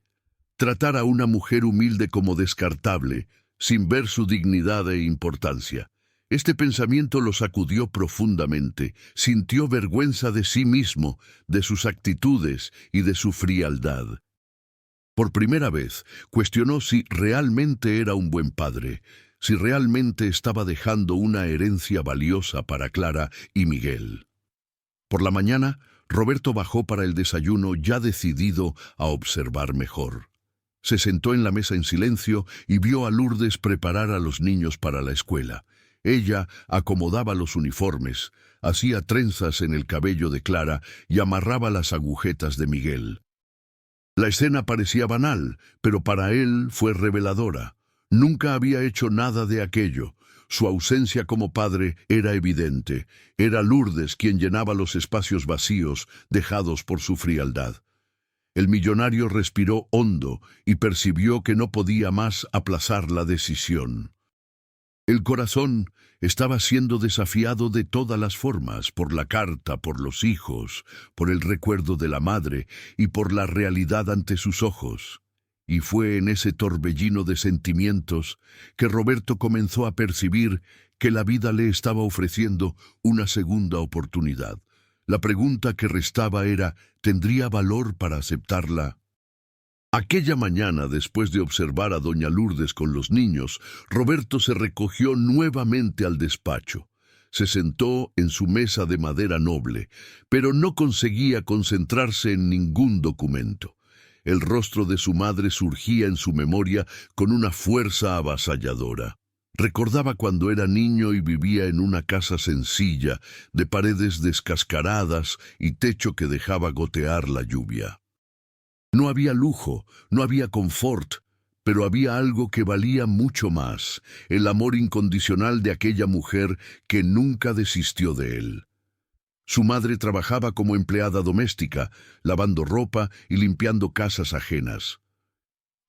Tratar a una mujer humilde como descartable, sin ver su dignidad e importancia. Este pensamiento lo sacudió profundamente. Sintió vergüenza de sí mismo, de sus actitudes y de su frialdad. Por primera vez, cuestionó si realmente era un buen padre, si realmente estaba dejando una herencia valiosa para Clara y Miguel. Por la mañana, Roberto bajó para el desayuno ya decidido a observar mejor. Se sentó en la mesa en silencio y vio a Lourdes preparar a los niños para la escuela. Ella acomodaba los uniformes, hacía trenzas en el cabello de Clara y amarraba las agujetas de Miguel. La escena parecía banal, pero para él fue reveladora. Nunca había hecho nada de aquello. Su ausencia como padre era evidente. Era Lourdes quien llenaba los espacios vacíos dejados por su frialdad. El millonario respiró hondo y percibió que no podía más aplazar la decisión. El corazón estaba siendo desafiado de todas las formas, por la carta, por los hijos, por el recuerdo de la madre y por la realidad ante sus ojos. Y fue en ese torbellino de sentimientos que Roberto comenzó a percibir que la vida le estaba ofreciendo una segunda oportunidad. La pregunta que restaba era, ¿tendría valor para aceptarla? Aquella mañana, después de observar a doña Lourdes con los niños, Roberto se recogió nuevamente al despacho. Se sentó en su mesa de madera noble, pero no conseguía concentrarse en ningún documento. El rostro de su madre surgía en su memoria con una fuerza avasalladora. Recordaba cuando era niño y vivía en una casa sencilla, de paredes descascaradas y techo que dejaba gotear la lluvia. No había lujo, no había confort, pero había algo que valía mucho más, el amor incondicional de aquella mujer que nunca desistió de él. Su madre trabajaba como empleada doméstica, lavando ropa y limpiando casas ajenas.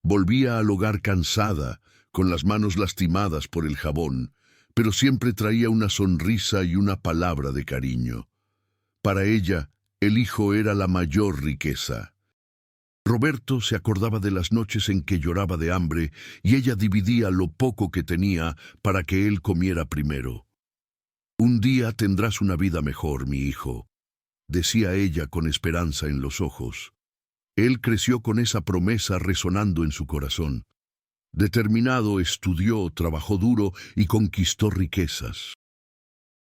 Volvía al hogar cansada, con las manos lastimadas por el jabón, pero siempre traía una sonrisa y una palabra de cariño. Para ella, el hijo era la mayor riqueza. Roberto se acordaba de las noches en que lloraba de hambre y ella dividía lo poco que tenía para que él comiera primero. «Un día tendrás una vida mejor, mi hijo», decía ella con esperanza en los ojos. Él creció con esa promesa resonando en su corazón. Determinado, estudió, trabajó duro y conquistó riquezas.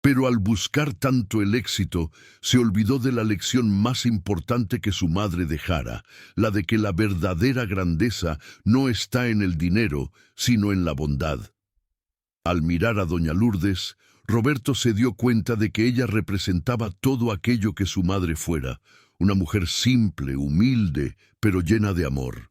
Pero al buscar tanto el éxito, se olvidó de la lección más importante que su madre dejara, la de que la verdadera grandeza no está en el dinero, sino en la bondad. Al mirar a doña Lourdes, Roberto se dio cuenta de que ella representaba todo aquello que su madre fuera, una mujer simple, humilde, pero llena de amor.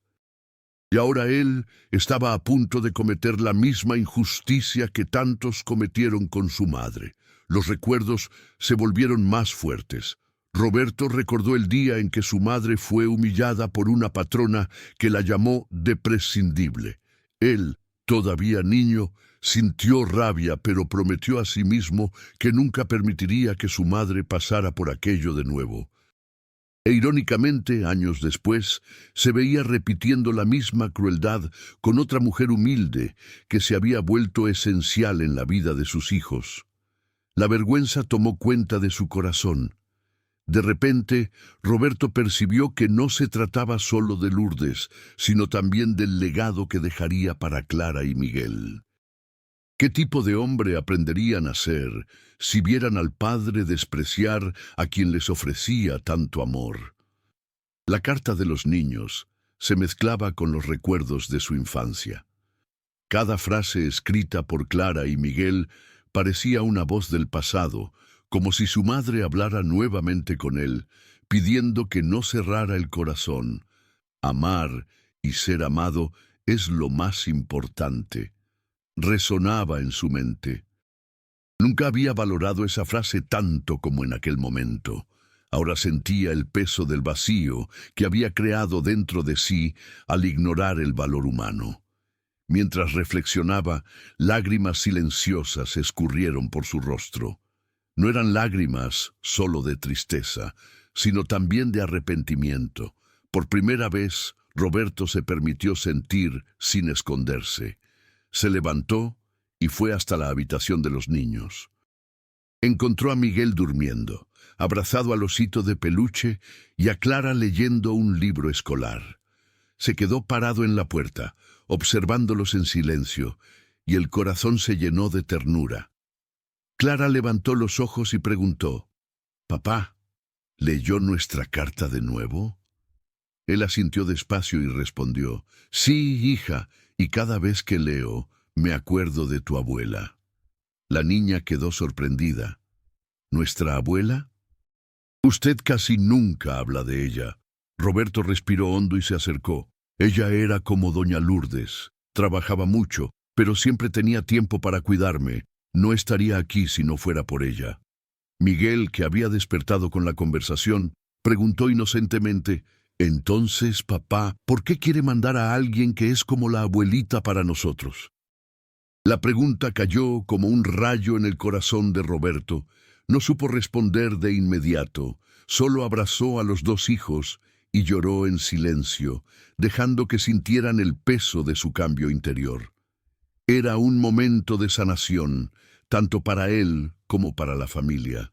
Y ahora él estaba a punto de cometer la misma injusticia que tantos cometieron con su madre. Los recuerdos se volvieron más fuertes. Roberto recordó el día en que su madre fue humillada por una patrona que la llamó de prescindible. Él, todavía niño, sintió rabia, pero prometió a sí mismo que nunca permitiría que su madre pasara por aquello de nuevo. E irónicamente, años después, se veía repitiendo la misma crueldad con otra mujer humilde que se había vuelto esencial en la vida de sus hijos. La vergüenza tomó cuenta de su corazón. De repente, Roberto percibió que no se trataba solo de Lourdes, sino también del legado que dejaría para Clara y Miguel. ¿Qué tipo de hombre aprenderían a ser si vieran al padre despreciar a quien les ofrecía tanto amor? La carta de los niños se mezclaba con los recuerdos de su infancia. Cada frase escrita por Clara y Miguel parecía una voz del pasado, como si su madre hablara nuevamente con él, pidiendo que no cerrara el corazón. Amar y ser amado es lo más importante. Resonaba en su mente. Nunca había valorado esa frase tanto como en aquel momento. Ahora sentía el peso del vacío que había creado dentro de sí al ignorar el valor humano. Mientras reflexionaba, lágrimas silenciosas escurrieron por su rostro. No eran lágrimas solo de tristeza, sino también de arrepentimiento. Por primera vez, Roberto se permitió sentir sin esconderse. Se levantó y fue hasta la habitación de los niños. Encontró a Miguel durmiendo, abrazado al osito de peluche y a Clara leyendo un libro escolar. Se quedó parado en la puerta, observándolos en silencio, y el corazón se llenó de ternura. Clara levantó los ojos y preguntó: «Papá, ¿leyó nuestra carta de nuevo?» Él asintió despacio y respondió: «Sí, hija, y cada vez que leo, me acuerdo de tu abuela». La niña quedó sorprendida. «¿Nuestra abuela?» «Usted casi nunca habla de ella». Roberto respiró hondo y se acercó. Ella era como doña Lourdes. Trabajaba mucho, pero siempre tenía tiempo para cuidarme. No estaría aquí si no fuera por ella. Miguel, que había despertado con la conversación, preguntó inocentemente: «Entonces, papá, ¿por qué quiere mandar a alguien que es como la abuelita para nosotros?» La pregunta cayó como un rayo en el corazón de Roberto. No supo responder de inmediato. Solo abrazó a los dos hijos y lloró en silencio, dejando que sintieran el peso de su cambio interior. Era un momento de sanación, tanto para él como para la familia.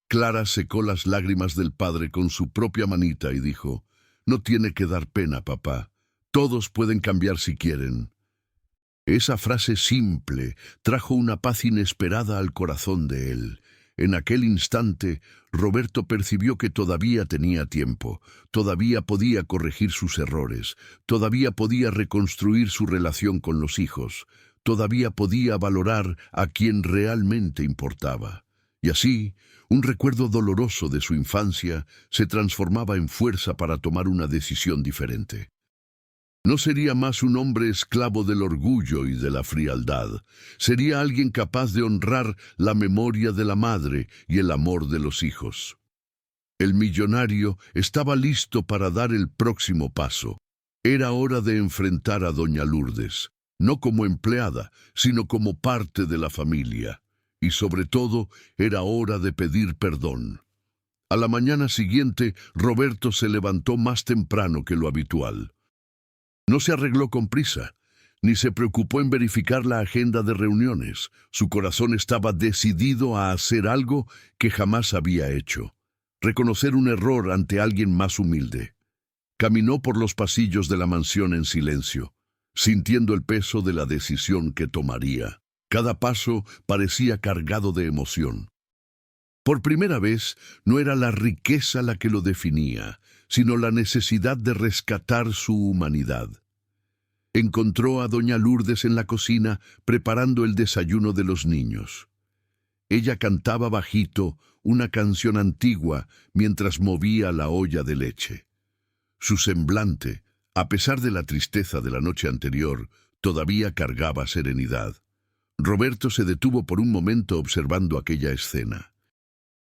Clara secó las lágrimas del padre con su propia manita y dijo: «No tiene que dar pena, papá. Todos pueden cambiar si quieren». Esa frase simple trajo una paz inesperada al corazón de él. En aquel instante, Roberto percibió que todavía tenía tiempo, todavía podía corregir sus errores, todavía podía reconstruir su relación con los hijos, todavía podía valorar a quien realmente importaba. Y así, un recuerdo doloroso de su infancia se transformaba en fuerza para tomar una decisión diferente. No sería más un hombre esclavo del orgullo y de la frialdad. Sería alguien capaz de honrar la memoria de la madre y el amor de los hijos. El millonario estaba listo para dar el próximo paso. Era hora de enfrentar a doña Lourdes, no como empleada, sino como parte de la familia. Y sobre todo, era hora de pedir perdón. A la mañana siguiente, Roberto se levantó más temprano que lo habitual. No se arregló con prisa, ni se preocupó en verificar la agenda de reuniones. Su corazón estaba decidido a hacer algo que jamás había hecho: reconocer un error ante alguien más humilde. Caminó por los pasillos de la mansión en silencio, sintiendo el peso de la decisión que tomaría. Cada paso parecía cargado de emoción. Por primera vez, no era la riqueza la que lo definía, sino la necesidad de rescatar su humanidad. Encontró a doña Lourdes en la cocina preparando el desayuno de los niños. Ella cantaba bajito una canción antigua mientras movía la olla de leche. Su semblante, a pesar de la tristeza de la noche anterior, todavía cargaba serenidad. Roberto se detuvo por un momento observando aquella escena.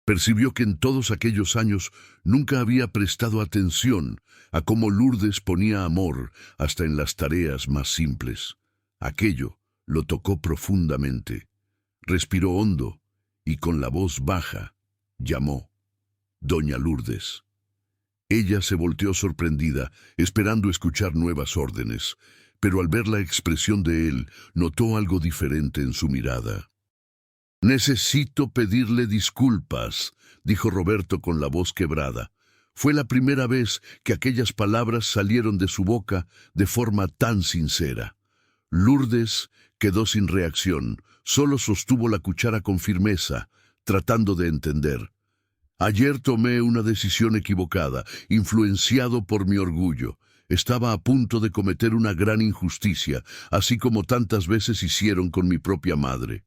Percibió que en todos aquellos años nunca había prestado atención a cómo Lourdes ponía amor hasta en las tareas más simples. Aquello lo tocó profundamente. Respiró hondo y con la voz baja llamó: Doña Lourdes. Ella se volteó sorprendida, esperando escuchar nuevas órdenes, pero al ver la expresión de él, notó algo diferente en su mirada. «Necesito pedirle disculpas», dijo Roberto con la voz quebrada. Fue la primera vez que aquellas palabras salieron de su boca de forma tan sincera. Lourdes quedó sin reacción, solo sostuvo la cuchara con firmeza, tratando de entender. «Ayer tomé una decisión equivocada, influenciado por mi orgullo. Estaba a punto de cometer una gran injusticia, así como tantas veces hicieron con mi propia madre.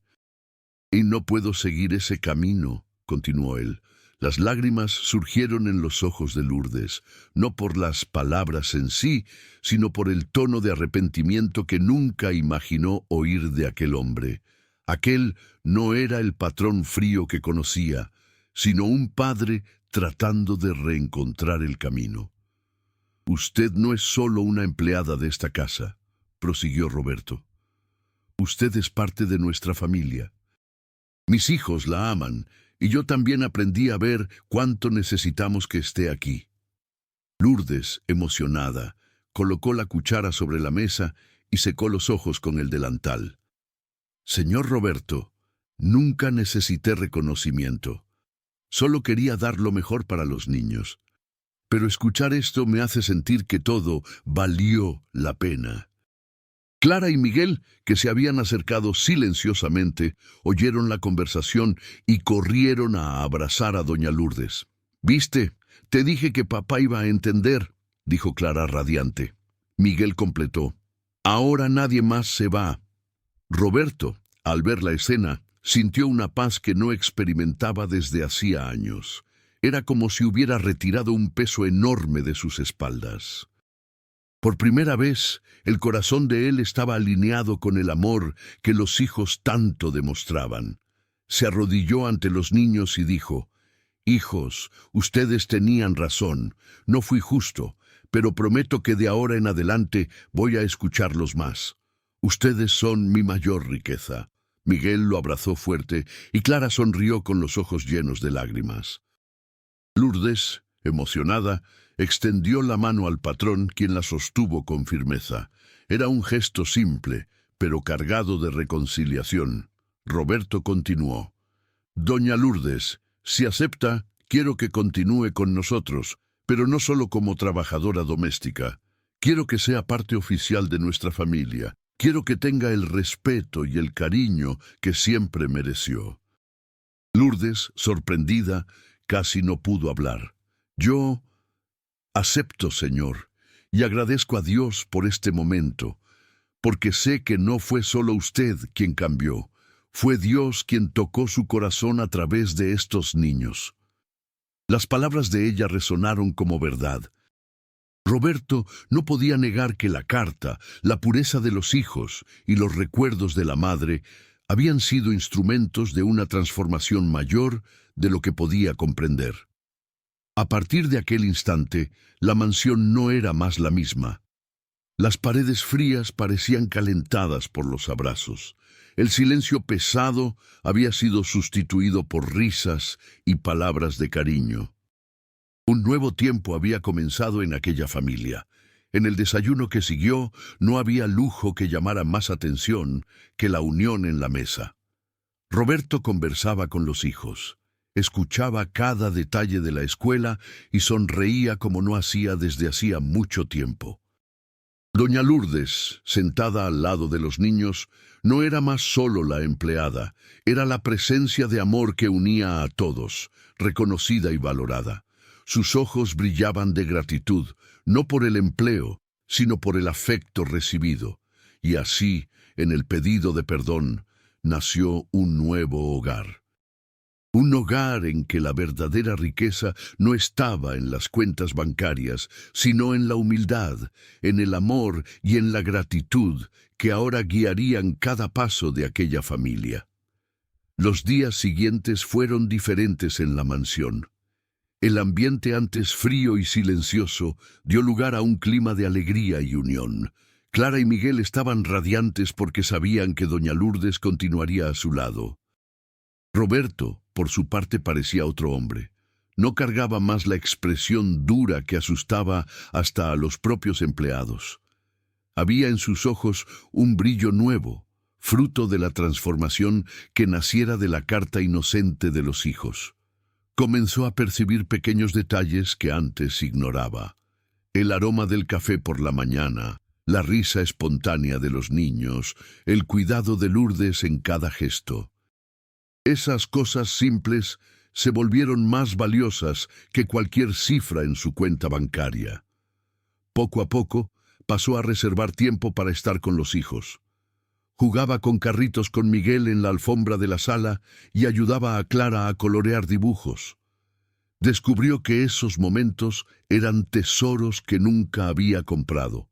Y no puedo seguir ese camino», continuó él. Las lágrimas surgieron en los ojos de Lourdes, no por las palabras en sí, sino por el tono de arrepentimiento que nunca imaginó oír de aquel hombre. Aquel no era el patrón frío que conocía, sino un padre tratando de reencontrar el camino. «Usted no es solo una empleada de esta casa», prosiguió Roberto. «Usted es parte de nuestra familia. Mis hijos la aman, y yo también aprendí a ver cuánto necesitamos que esté aquí». Lourdes, emocionada, colocó la cuchara sobre la mesa y secó los ojos con el delantal. «Señor Roberto, nunca necesité reconocimiento. Solo quería dar lo mejor para los niños. Pero escuchar esto me hace sentir que todo valió la pena». Clara y Miguel, que se habían acercado silenciosamente, oyeron la conversación y corrieron a abrazar a doña Lourdes. «¿Viste? Te dije que papá iba a entender», dijo Clara radiante. Miguel completó: «Ahora nadie más se va». Roberto, al ver la escena, sintió una paz que no experimentaba desde hacía años. Era como si hubiera retirado un peso enorme de sus espaldas. Por primera vez, el corazón de él estaba alineado con el amor que los hijos tanto demostraban. Se arrodilló ante los niños y dijo: «Hijos, ustedes tenían razón, no fui justo, pero prometo que de ahora en adelante voy a escucharlos más. Ustedes son mi mayor riqueza». Miguel lo abrazó fuerte y Clara sonrió con los ojos llenos de lágrimas. Lourdes, emocionada, extendió la mano al patrón, quien la sostuvo con firmeza. Era un gesto simple, pero cargado de reconciliación. Roberto continuó: «Doña Lourdes, si acepta, quiero que continúe con nosotros, pero no solo como trabajadora doméstica. Quiero que sea parte oficial de nuestra familia. Quiero que tenga el respeto y el cariño que siempre mereció». Lourdes, sorprendida, casi no pudo hablar. «Yo acepto, señor, y agradezco a Dios por este momento. porque sé que no fue solo usted quien cambió. Fue Dios quien tocó su corazón a través de estos niños. Las palabras de ella resonaron como verdad. Roberto no podía negar que la carta, la pureza de los hijos y los recuerdos de la madre habían sido instrumentos de una transformación mayor de lo que podía comprender. A partir de aquel instante, la mansión no era más la misma. Las paredes frías parecían calentadas por los abrazos. El silencio pesado había sido sustituido por risas y palabras de cariño. Un nuevo tiempo había comenzado en aquella familia. En el desayuno que siguió, no había lujo que llamara más atención que la unión en la mesa. Roberto conversaba con los hijos, escuchaba cada detalle de la escuela y sonreía como no hacía desde hacía mucho tiempo. Doña Lourdes, sentada al lado de los niños, no era más solo la empleada, era la presencia de amor que unía a todos, reconocida y valorada. Sus ojos brillaban de gratitud, no por el empleo, sino por el afecto recibido. Y así, en el pedido de perdón, nació un nuevo hogar. Un hogar en que la verdadera riqueza no estaba en las cuentas bancarias, sino en la humildad, en el amor y en la gratitud que ahora guiarían cada paso de aquella familia. Los días siguientes fueron diferentes en la mansión. El ambiente antes frío y silencioso dio lugar a un clima de alegría y unión. Clara y Miguel estaban radiantes porque sabían que doña Lourdes continuaría a su lado. Roberto, por su parte, parecía otro hombre. No cargaba más la expresión dura que asustaba hasta a los propios empleados. Había en sus ojos un brillo nuevo, fruto de la transformación que naciera de la carta inocente de los hijos. Comenzó a percibir pequeños detalles que antes ignoraba. El aroma del café por la mañana, la risa espontánea de los niños, el cuidado de Lourdes en cada gesto. Esas cosas simples se volvieron más valiosas que cualquier cifra en su cuenta bancaria. Poco a poco, pasó a reservar tiempo para estar con los hijos. Jugaba con carritos con Miguel en la alfombra de la sala y ayudaba a Clara a colorear dibujos. Descubrió que esos momentos eran tesoros que nunca había comprado.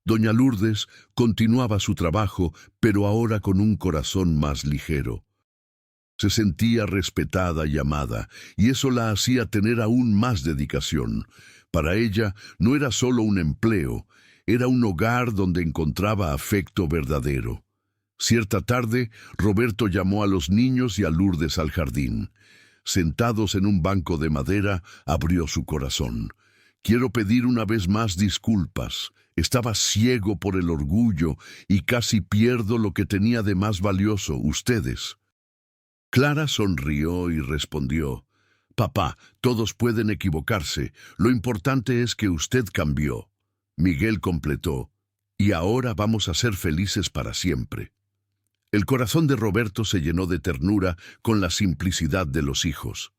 Doña Lourdes continuaba su trabajo, pero ahora con un corazón más ligero. Se sentía respetada y amada, y eso la hacía tener aún más dedicación. Para ella no era solo un empleo, era un hogar donde encontraba afecto verdadero. Cierta tarde, Roberto llamó a los niños y a Lourdes al jardín. Sentados en un banco de madera, abrió su corazón. «Quiero pedir una vez más disculpas. Estaba ciego por el orgullo y casi pierdo lo que tenía de más valioso, ustedes». Clara sonrió y respondió: «Papá, todos pueden equivocarse. Lo importante es que usted cambió». Miguel completó: «Y ahora vamos a ser felices para siempre». El corazón de Roberto se llenó de ternura con la simplicidad de los hijos.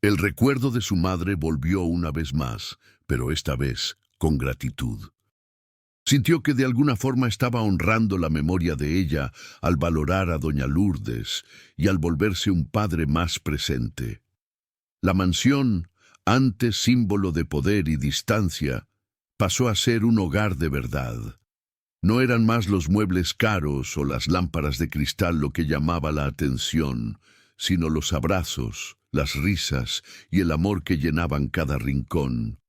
El recuerdo de su madre volvió una vez más, pero esta vez con gratitud. Sintió que de alguna forma estaba honrando la memoria de ella al valorar a doña Lourdes y al volverse un padre más presente. La mansión, antes símbolo de poder y distancia, pasó a ser un hogar de verdad. No eran más los muebles caros o las lámparas de cristal lo que llamaba la atención, sino los abrazos, las risas y el amor que llenaban cada rincón.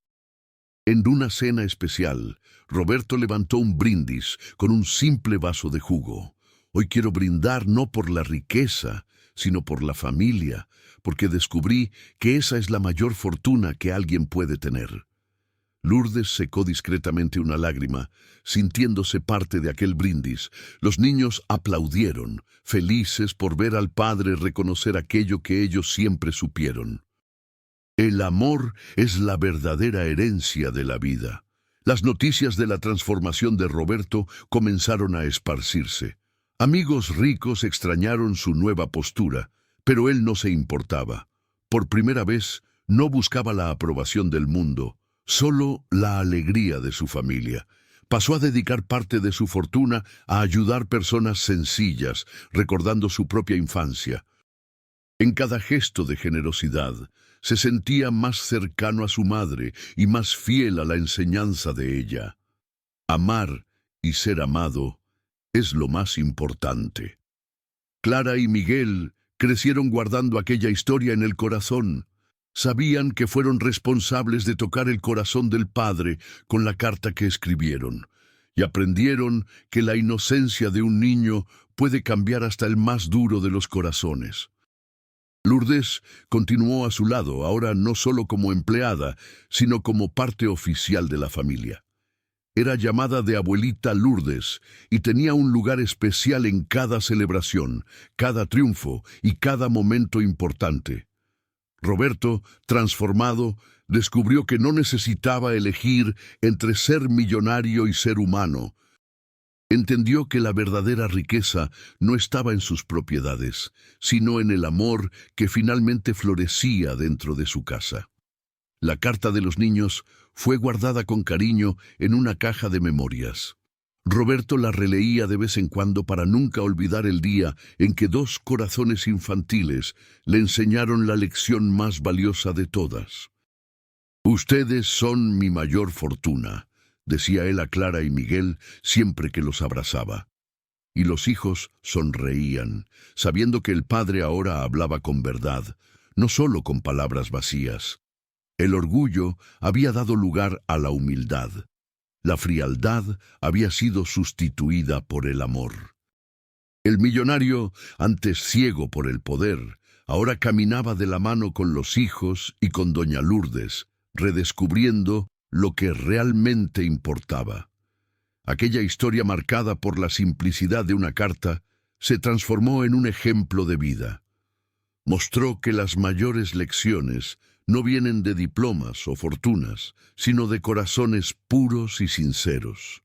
En una cena especial, Roberto levantó un brindis con un simple vaso de jugo. «Hoy quiero brindar no por la riqueza, sino por la familia, porque descubrí que esa es la mayor fortuna que alguien puede tener». Lourdes secó discretamente una lágrima, sintiéndose parte de aquel brindis. Los niños aplaudieron, felices por ver al padre reconocer aquello que ellos siempre supieron. El amor es la verdadera herencia de la vida. Las noticias de la transformación de Roberto comenzaron a esparcirse. Amigos ricos extrañaron su nueva postura, pero él no se importaba. Por primera vez, no buscaba la aprobación del mundo, solo la alegría de su familia. Pasó a dedicar parte de su fortuna a ayudar personas sencillas, recordando su propia infancia. En cada gesto de generosidad, se sentía más cercano a su madre y más fiel a la enseñanza de ella. Amar y ser amado es lo más importante. Clara y Miguel crecieron guardando aquella historia en el corazón. Sabían que fueron responsables de tocar el corazón del Padre con la carta que escribieron, y aprendieron que la inocencia de un niño puede cambiar hasta el más duro de los corazones. Lourdes continuó a su lado, ahora no solo como empleada, sino como parte oficial de la familia. Era llamada de abuelita Lourdes y tenía un lugar especial en cada celebración, cada triunfo y cada momento importante. Roberto, transformado, descubrió que no necesitaba elegir entre ser millonario y ser humano. Entendió que la verdadera riqueza no estaba en sus propiedades, sino en el amor que finalmente florecía dentro de su casa. La carta de los niños fue guardada con cariño en una caja de memorias. Roberto la releía de vez en cuando para nunca olvidar el día en que dos corazones infantiles le enseñaron la lección más valiosa de todas. «Ustedes son mi mayor fortuna», decía él a Clara y Miguel siempre que los abrazaba. Y los hijos sonreían, sabiendo que el padre ahora hablaba con verdad, no solo con palabras vacías. El orgullo había dado lugar a la humildad. La frialdad había sido sustituida por el amor. El millonario, antes ciego por el poder, ahora caminaba de la mano con los hijos y con doña Lourdes, redescubriendo lo que realmente importaba. Aquella historia marcada por la simplicidad de una carta se transformó en un ejemplo de vida. Mostró que las mayores lecciones no vienen de diplomas o fortunas, sino de corazones puros y sinceros.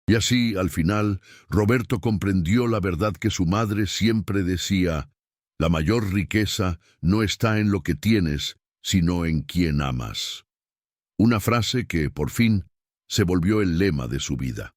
Y así, al final, Roberto comprendió la verdad que su madre siempre decía: la mayor riqueza no está en lo que tienes, sino en quien amas. Una frase que, por fin, se volvió el lema de su vida.